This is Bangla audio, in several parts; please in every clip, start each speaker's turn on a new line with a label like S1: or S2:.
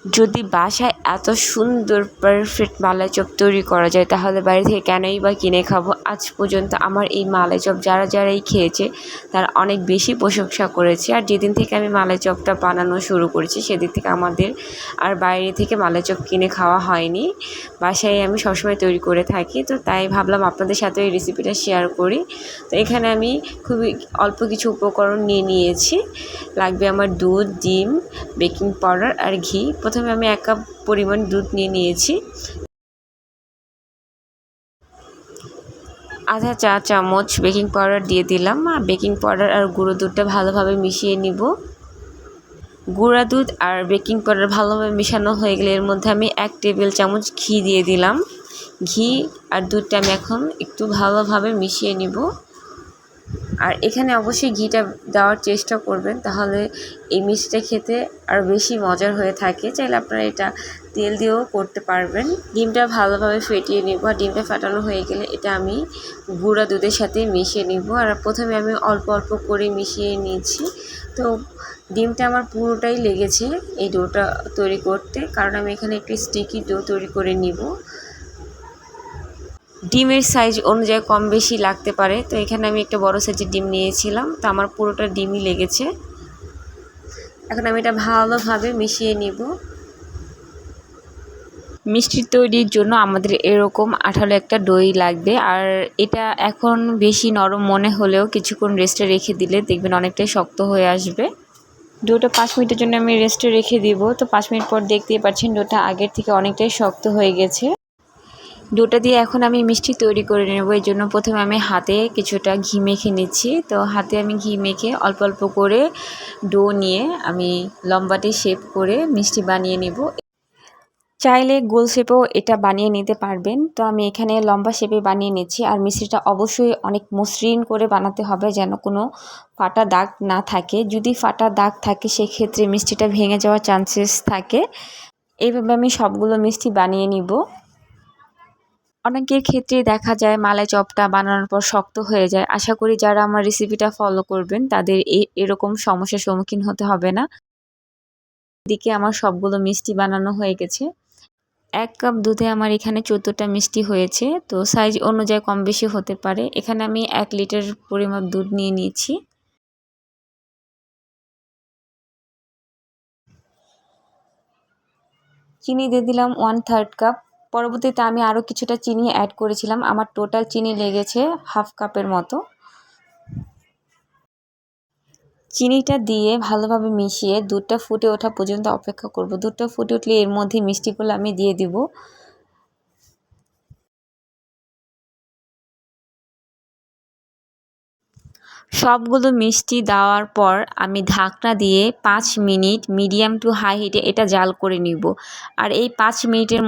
S1: যদি বাসায় এত সুন্দর পারফেক্ট মালাই চপ তৈরি করা যায় তাহলে বাইরে থেকে কেনই বা কিনে খাবো। আজ পর্যন্ত আমার এই মালাই চপ যারাই খেয়েছে তারা অনেক বেশি প্রশংসা করেছে। আর যেদিন থেকে আমি মালাই চপটা বানানো শুরু করেছি সেদিন থেকে আমাদের আর বাইরে থেকে মালাই চপ কিনে খাওয়া হয়নি, বাসায় আমি সবসময় তৈরি করে থাকি। তো তাই ভাবলাম আপনাদের সাথে এই রেসিপিটা শেয়ার করি। তো এখানে আমি খুবই অল্প কিছু উপকরণ নিয়েছি। লাগবে আমার দুধ, ডিম, বেকিং পাউডার আর ঘি। প্রথমে আমি 1 কাপ পরিমাণ দুধ নিয়েছি। আধা চা চামচ বেকিং পাউডার দিয়ে দিলাম। বেকিং পাউডার আর গুঁড়ো দুধটা ভালোভাবে মিশিয়ে নিব। গুঁড়া দুধ আর বেকিং পাউডার ভালোভাবে মেশানো হয়ে গেলে এর মধ্যে আমি 1 টেবিল চামচ ঘি দিয়ে দিলাম। ঘি আর দুধটা আমি এখন একটু ভালোভাবে মিশিয়ে নিব। আর এখানে অবশ্যই ঘিটা দেওয়ার চেষ্টা করবেন, তাহলে এই মিষ্টিটা খেতে আর বেশি মজার হয়ে থাকে। চাইলে আপনারা এটা তেল দিয়েও করতে পারবেন। ডিমটা ভালোভাবে ফেটিয়ে নেব। আর ডিমটা ফাটানো হয়ে গেলে এটা আমি গুঁড়া দুধের সাথে মিশিয়ে নিব। আর প্রথমে আমি অল্প অল্প করে মিশিয়ে নিয়েছি। তো ডিমটা আমার পুরোটাই লেগেছে এই ডোটা তৈরি করতে, কারণ আমি এখানে একটি স্টিকি ডো তৈরি করে নিব। ডিমের সাইজ অনুযায়ী কম বেশি লাগতে পারে। তো এখানে আমি একটা বড় সাইজের ডিম নিয়েছিলাম, তো আমার পুরোটা ডিমই লেগেছে। এখন আমি এটা ভালোভাবে মিশিয়ে নিব। মিষ্টি তৈরির জন্য আমাদের এরকম আঠালো একটা দই লাগবে। আর এটা এখন বেশি নরম মনে হলেও কিছুক্ষণ রেস্টে রেখে দিলে দেখবেন অনেকটাই শক্ত হয়ে আসবে। ডোটা 5 মিনিটের জন্য আমি রেস্টে রেখে দিব। তো 5 মিনিট পর দেখতেই পাচ্ছেন ডোটা আগের থেকে অনেকটাই শক্ত হয়ে গেছে। ডোটা দিয়ে এখন আমি মিষ্টি তৈরি করে নেব। এই জন্য প্রথমে আমি হাতে কিছুটা ঘি মেখে নিচ্ছি। তো হাতে আমি ঘি মেখে অল্প অল্প করে ডো নিয়ে আমি লম্বাটে শেপ করে মিষ্টি বানিয়ে নেব। চাইলে গোল শেপেও এটা বানিয়ে নিতে পারবেন। তো আমি এখানে লম্বা শেপে বানিয়ে নিচ্ছি। আর মিষ্টিটা অবশ্যই অনেক মসৃণ করে বানাতে হবে, যেন কোনো ফাটা দাগ না থাকে। যদি ফাটা দাগ থাকে সেক্ষেত্রে মিষ্টিটা ভেঙে যাওয়ার চান্সেস থাকে। এইভাবে আমি সবগুলো মিষ্টি বানিয়ে নিব। অনেকের ক্ষেত্রে দেখা যায় মালাই চপটা বানানোর পর শক্ত হয়ে যায়। আশা করি যারা আমার রেসিপিটা ফলো করবেন তাদের এরকম সমস্যার সম্মুখীন হতে হবে না। এদিকে আমার সবগুলো মিষ্টি বানানো হয়ে গেছে। 1 কাপ দুধে আমার এখানে 14টা মিষ্টি হয়েছে। তো সাইজ অনুযায়ী কম বেশি হতে পারে। এখানে আমি 1 লিটার পরিমাপ দুধ নিয়ে নিয়েছি। চিনি দিয়ে দিলাম 1/3 কাপ। পরবর্তীতে আমি আরও কিছুটা চিনি অ্যাড করেছিলাম। আমার টোটাল চিনি লেগেছে হাফ কাপের মতো। চিনিটা দিয়ে ভালোভাবে মিশিয়ে দুধটা ফুটে ওঠা পর্যন্ত অপেক্ষা করব। দুধটা ফুটে উঠলে এর মধ্যে মিষ্টিগুলো আমি দিয়ে দিব। সবগুলো মিষ্টি দেওয়ার পর আমি ঢাকনা দিয়ে 5 মিনিট মিডিয়াম টু হাই হিটে এটা জাল করে নিব। আর এই 5 মিনিটের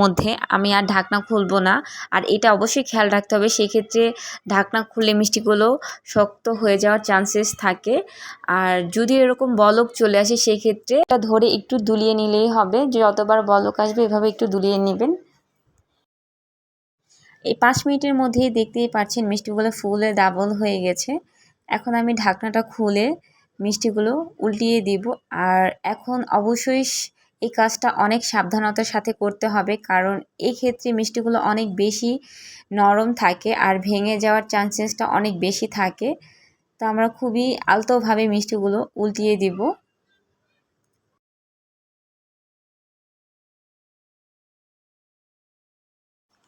S1: মধ্যে আমি আর ঢাকনা খুলব না। আর এটা অবশ্যই খেয়াল রাখতে হবে, সেক্ষেত্রে ঢাকনা খুললে মিষ্টিগুলো শক্ত হয়ে যাওয়ার চান্সেস থাকে। আর যদি এরকম বলক চলে আসে সেক্ষেত্রে এটা ধরে একটু দুলিয়ে নিলেই হবে। যতবার বলক আসবে এভাবে একটু দুলিয়ে নেবেন। এই 5 মিনিটের মধ্যেই দেখতেই পাচ্ছেন মিষ্টিগুলো ফুলে ডাবল হয়ে গেছে। এখন আমি ঢাকনাটা খুলে মিষ্টিগুলো উল্টিয়ে দিব। আর এখন অবশ্যই এই কাজটা অনেক সাবধানতার সাথে করতে হবে, কারণ এই ক্ষেত্রে মিষ্টিগুলো অনেক বেশি নরম থাকে আর ভেঙে যাওয়ার চান্সেসটা অনেক বেশি থাকে। তো আমরা খুবই আলতোভাবে মিষ্টিগুলো উল্টিয়ে দিব।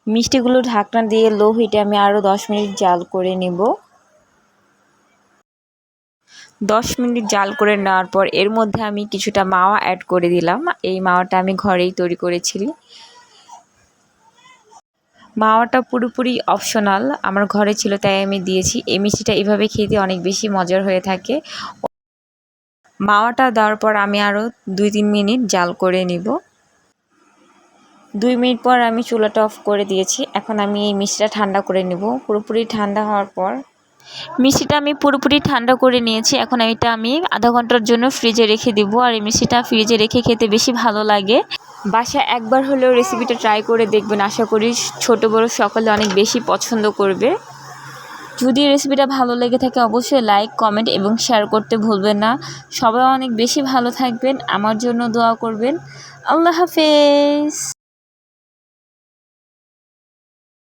S1: মিষ্টিগুলো ঢাকনা দিয়ে লো হিটে আমি আরও 10 মিনিট জাল করে নেব। 10 মিনিট জাল করে নেওয়ার পর এর মধ্যে আমি কিছুটা মাওয়া অ্যাড করে দিলাম। এই মাওয়াটা আমি ঘরেই তৈরি করেছিলি। মাওয়াটা পুরোপুরি অপশনাল, আমার ঘরে ছিল তাই আমি দিয়েছি। এই মিষ্টিটা এভাবে খেতে অনেক বেশি মজার হয়ে থাকে। মাওয়াটা দেওয়ার পর আমি আরও 2-3 মিনিট জাল করে নিব। 2 মিনিট পর আমি চুলাটা অফ করে দিয়েছি। এখন আমি এই মিষ্টিটা ঠান্ডা করে নেব। পুরোপুরি ঠান্ডা হওয়ার পর মিষ্টিটা আমি পুরোপুরি ঠান্ডা করে নিয়েছি। এখন এটা আমি আধা ঘন্টার জন্য ফ্রিজে রেখে দিব। আর এই মিষ্টিটা ফ্রিজে রেখে খেতে বেশি ভালো লাগে। বাসায় একবার হলেও রেসিপিটা ট্রাই করে দেখবেন। আশা করি ছোট বড় সকলে অনেক বেশি পছন্দ করবে। যদি রেসিপিটা ভালো লেগে থাকে অবশ্যই লাইক, কমেন্ট এবং শেয়ার করতে ভুলবেন না। সবাই অনেক বেশি ভালো থাকবেন, আমার জন্য দোয়া করবেন। আল্লাহ হাফেজ।